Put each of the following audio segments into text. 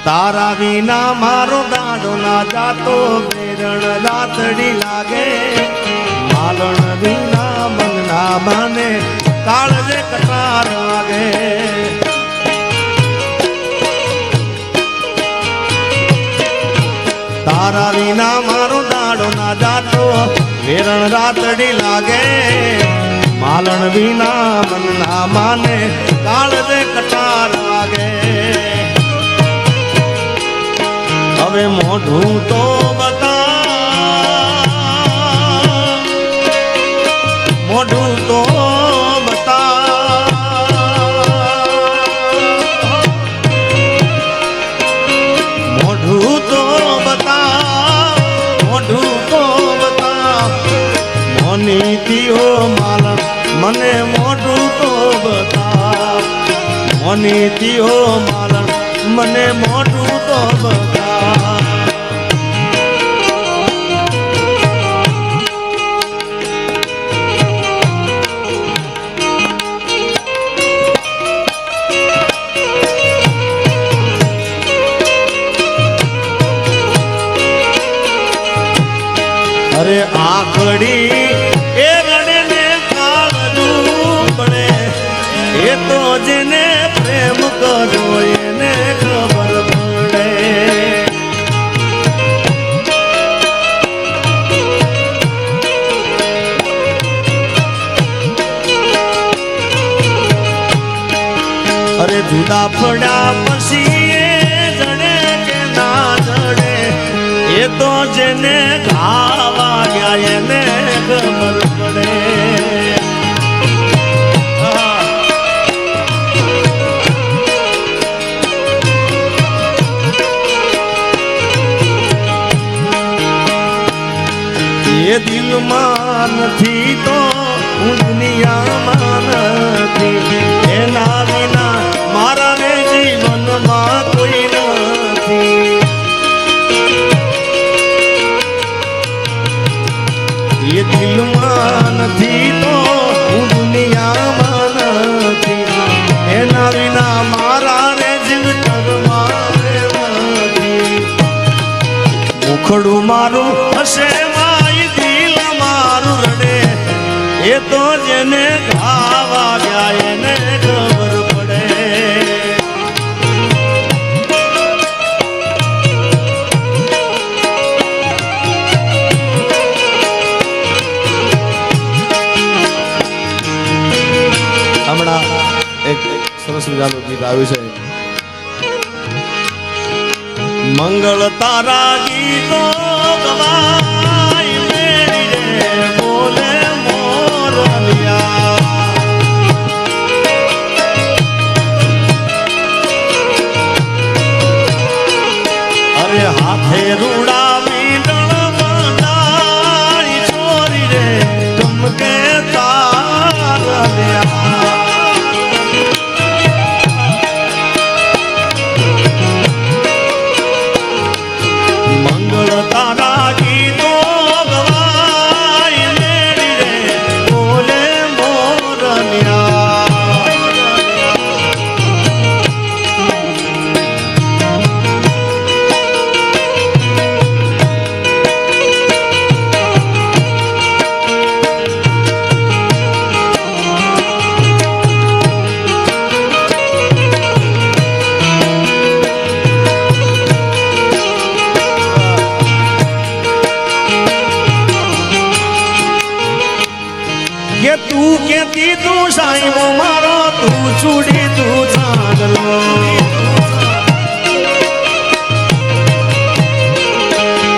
તારા વિના મારો દાડો ના જાતો વેરણ રાતડી લાગે માલણ વિના મન ના માને કાળજે કટાર લાગે તારા વિના મારો દાડો ના જાતો વેરણ રાતડી લાગે માલણ વિના મન ના માને કાળજે કટાર લાગે હવે મોઢું તો બતા મોઢું તો બતા મોઢું તો બતા મોઢું તો બતા મોનીતીઓ માલણ મને મોઢું તો બતા મોનીતીઓ માલણ મને મોઢું તો બતા અરે આખડી એ રડે ને કાળજું પડે એ તો જેને પ્રેમ કર્યો એને ખબર પડે અરે જુદા પડ્યા પછી એ જડે કે ના જડે એ તો જેને ઘા વાગ્યા એને ખબર પડે એ દિલમાં નથી તો હું દુનિયામાં નથી એના વિના મારા ને જીવનમાં કોઈ નથી એ દિલમાં નથી તો હું દુનિયામાં નથી એના વિના મારા રે જીવનમાં નથી મુખડું મારું હશે એ તો જેને ઘા વાગ્યા એને ખબર પડે હમણાં એક સરસ મજાનું ગીત આવ્યું છે મંગળ તારા ગીતો ગવાય મેળી રે બોલે અરે હાથે રૂડાવી ડળવડાઈ છોરી રે ચમકે તારા મંગળ તારા ગીતો ગવાય મેળી રે બોલે મોરનિયા કે તું કેતી તું સાઈબો મારો તું ચૂડી તું ચાંદલો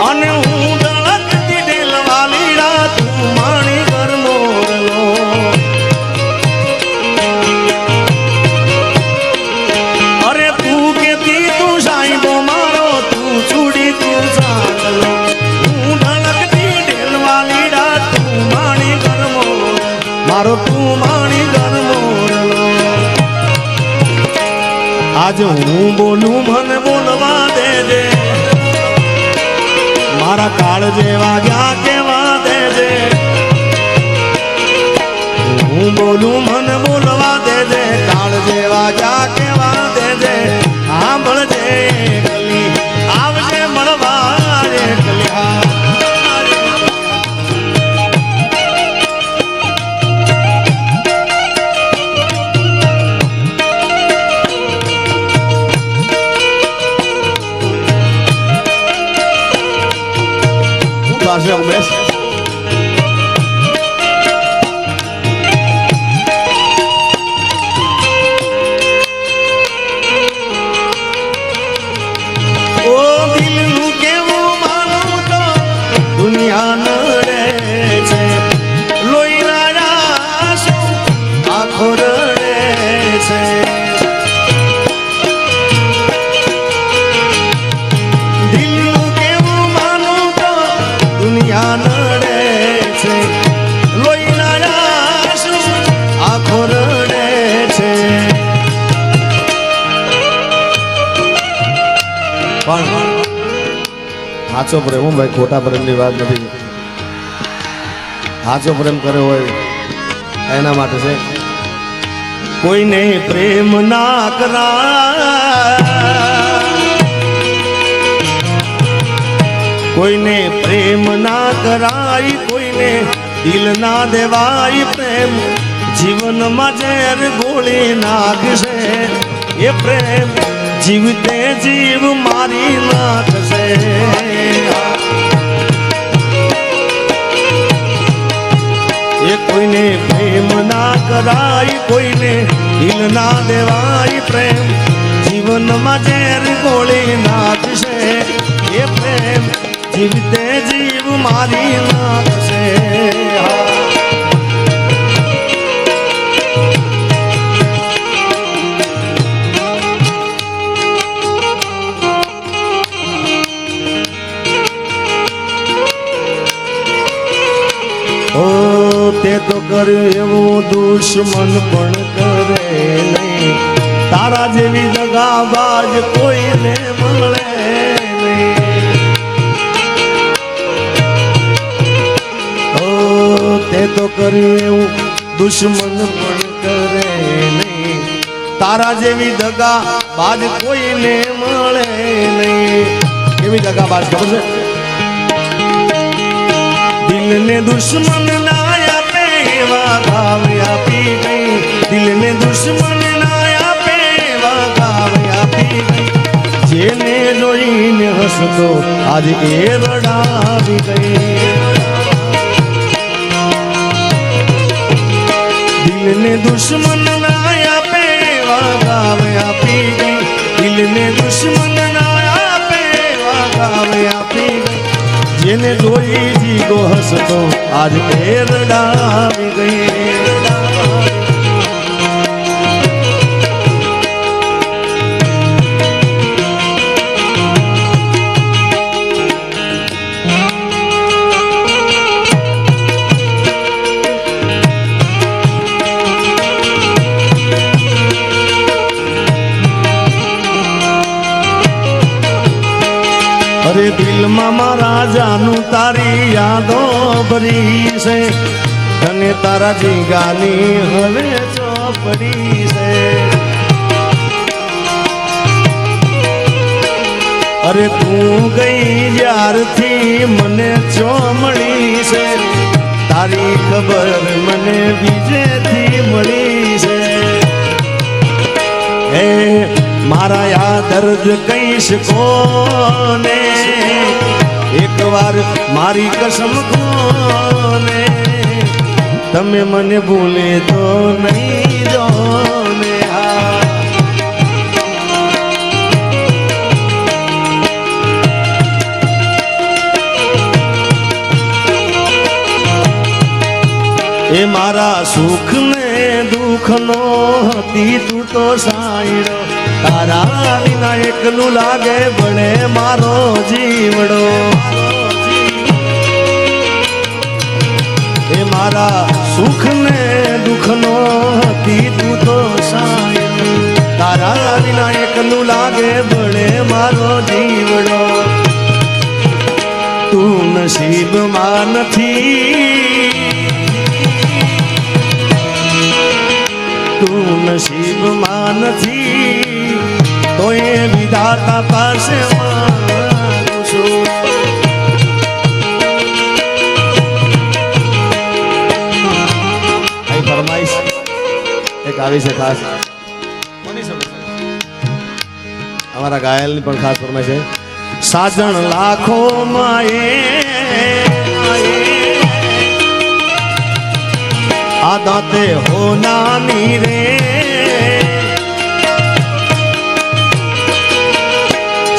અને હું દળકતી ડેલવાલીડા તું માણી ઘર મોરલો અરે તું કેતી તું સાઈબો મારો તું ચૂડી તું ચાંદલો હું દળકતી ડેલવાલીડા તું માણી ઘર મારો તું માણી ઘર મોરલો આજ હું બોલું મને બોલવા દેજે મારા કાળ જેવા ગયા કેવા દેજે હું બોલું મને બોલવા દેજે કાળ જેવા ગયા કેવા દેજે સાંભળજે ગાશે ઉમેશ. દુનિયા નડે છે લોહીના આખો રડે છે. દિલનું કેવું માનું તો દુનિયા નડે છે લોહીના આખો રડે છે. પણ સાચો પ્રેમ હું ભાઈ ખોટા પ્રેમની વાત નથી. સાચો પ્રેમ કર્યો હોય એના માટે છે. કોઈને પ્રેમ ના કરાય, કોઈને પ્રેમ ના કરાય, કોઈને દિલ ના દેવાય. પ્રેમ જીવનમાં ઝેર ગોળી નાખશે. એ પ્રેમ જીવતે જીવ મારી નાખશે. એ કોઈને પ્રેમ ના કરાય, કોઈને દિલ ના દેવાય. પ્રેમ જીવનમાં ઝેર ગોળી નાખશે. એ પ્રેમ જીવતે જીવ મારી નાખશે. તે તો કર્યું એવું દુશ્મન પણ કરે નહીં. તારા જેવી દગાબાજ કોઈને મળે નહીં. તે તો કર્યું એવું દુશ્મન પણ કરે નહીં. તારા જેવી દગાબાજ કોઈને મળે નહીં. કેવી દગાબાજ ખબર છે? દિલને દુશ્મન ના આપે એવા ઘાવ આપી ગઈ. દિલને દુશ્મન ના આપે એવા ઘાવ આપી ગઈ. જેને જોઈને હસતો આજ એ રડાવી ગઈ. દિલને દુશ્મન ના આપે એવા ઘાવ આપી ગઈ. દિલને દુશ્મન ના આપે એવા ઘાવ આપી ગઈ. જેને જોઈ જીગો હસતો આજ એ રડાવી ગઈ. અરે દિલમાં મારા જાનું તારી યાદો ભરી છે. તને તારા જીગાની હવે ચોપડી છે. અરે તું ગઈ જ્યારથી મને ચોમળી છે. તારી ખબર મને બીજેથી મળી છે. હે મારા યા દર્દ કહીશ કોને, એક વાર મારી કસમ કોને. તમે મને ભૂલે તો નહીં જો ને. એ મારા સુખ ને દુઃખ નો હતી તું તો સાયડો. તારા વિના એકલું લાગે બને મારો જીવડો. એ મારા સુખ ને દુઃખ નો હતી તું તો સાયડો. તારા વિના એકલું લાગે બને મારો જીવડો. તું નસીબમાં નથી, તું નસીબમાં નથી તો એ વિધાતા પાસે માંગુ છું. અહીં ફરમાઈશ એક આવી છે ખાસ. અમારા ઘાયલની પણ ખાસ ફરમાઈશ છે. સાજણ લાખો માં માએ આ દાંતે હોનાની રે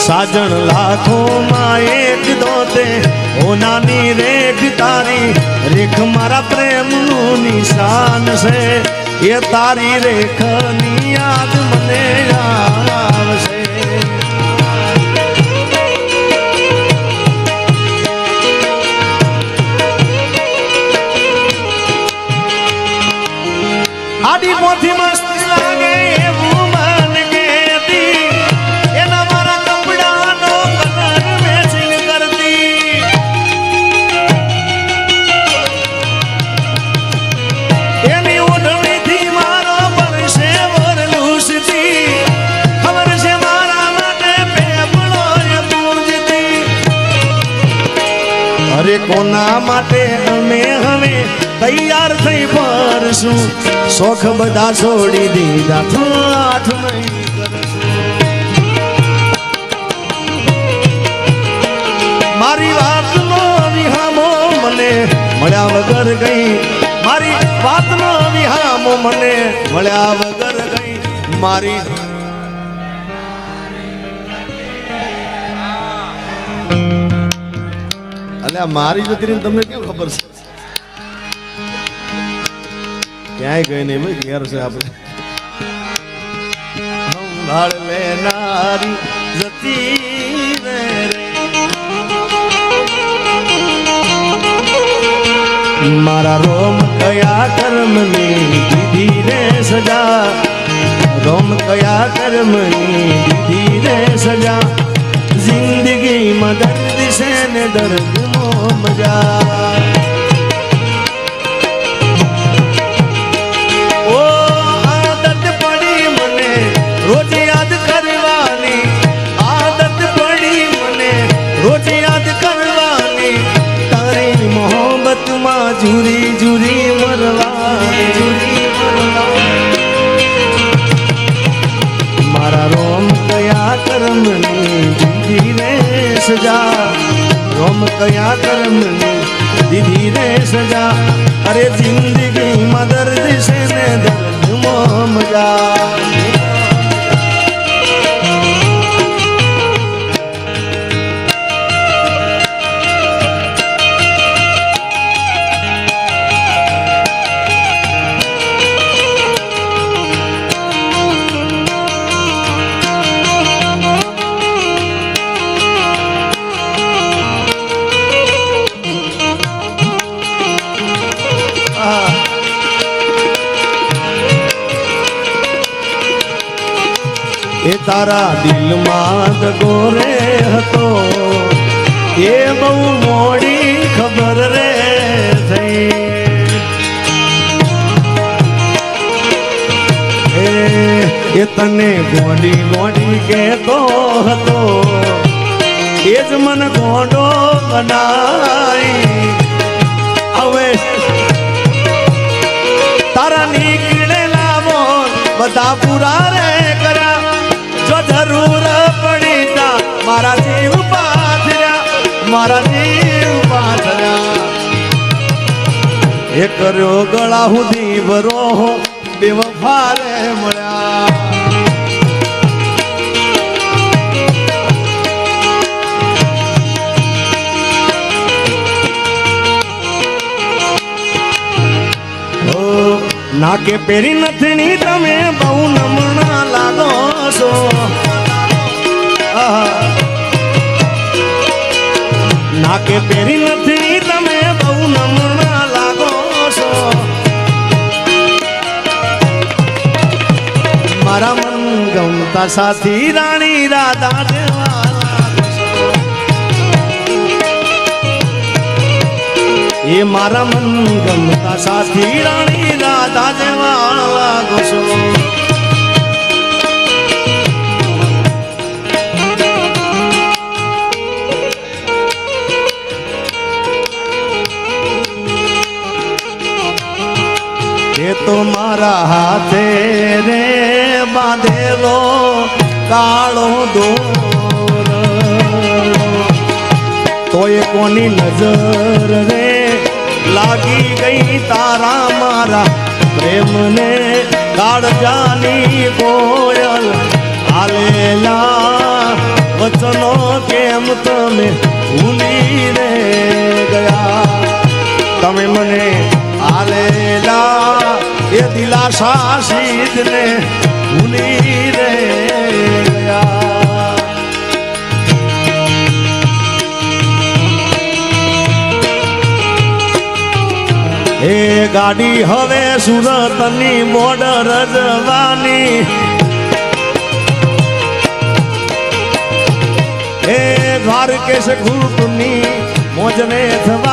સાજણ લાખો માં એક દોતે હોનાની રેખ તારી રેખ મારા પ્રેમનું નિશાન છે એ તારી રેખની યાદ મને આવશે આડી મોથી મસ્તી લાગે એવું મન કેતી એના મારા કપડાનો કલર મેચિંગ કરતી એની ઓઢણીથી મારો પરસે વરલુસતી ખબર છે મારા માટે પેપળો એ પૂંજતી અરે કોના માટે અમે હવે તૈયાર થઈ ફરશું શોખ બધા છોડી દીધા થાઠ નહીં કરશું મારી વાતનો વિહામો મને મળ્યા વગર ગઈ મારી વાતનો વિહામો મને મળ્યા વગર ગઈ મારી અલ્યા મારી જતી રહીને તમને કેમ ખબર છે ક્યાંય ગઈ નહીં ભાઈ ઘેર છે આપણે સંભાળ લેનારી જતી રે મારા રોમ કયા કર્મની દીધી રે સજા રોમ કયા કર્મની દીધી રે સજા જિંદગીમાં દર્દ છે ને દર્દનો મજા રોજ યાદ કરવાની આદત પડી મને રોજ યાદ કરવાની તારી મોહબ્બતમાં ઝૂરી ઝૂરી મરવાની મારા રોમ કયા કર્મની દીધી રે સજા રોમ કયા કર્મની દીધી રે સજા અરે જિંદગીમાં દર્દ છે ને દર્દમાં મજા એ તારા દિલમાં દગો રે હતો એ બહુ મોડી ખબર રે થઈ એ તને ગોડી ગોડી કહેતો હતો એ જ મન ગોડો બનાવી હવે તારા નીકળેલા બોલ બધા પૂરા રે કર્યા જો જરૂર પડી તા મારા જીવ પાથર્યા એ કર્યો ગળા સુધી ભરો બેવફા રે મળ્યા નાકે પેરી નથણી તમે બહુ નમણા લાગો છો નાકે પેરી નથણી તમે બહુ નમણા લાગો છો મારા મન ગમતા સાથી રાણી રાધા જેવા એ મારા મન ગમતા સાથી રાણી રાધા જેવા લાગો છો એ તો મારા હાથે રે બાંધેલો કાળો દોર તોય કોની નજર રે લાગી ગઈ તારા મારા પ્રેમને કાળજાની કોયલ આલેલા વચનો કેમ તમે ભૂલી રે ગયા તમે મને આલેલા એ દિલાસા શીદને ભૂલી રે ગયા એ ગાડી હવે સુરતની બોર્ડર જવાની એ દ્વારકેશ ગ્રુપની મોજને થવા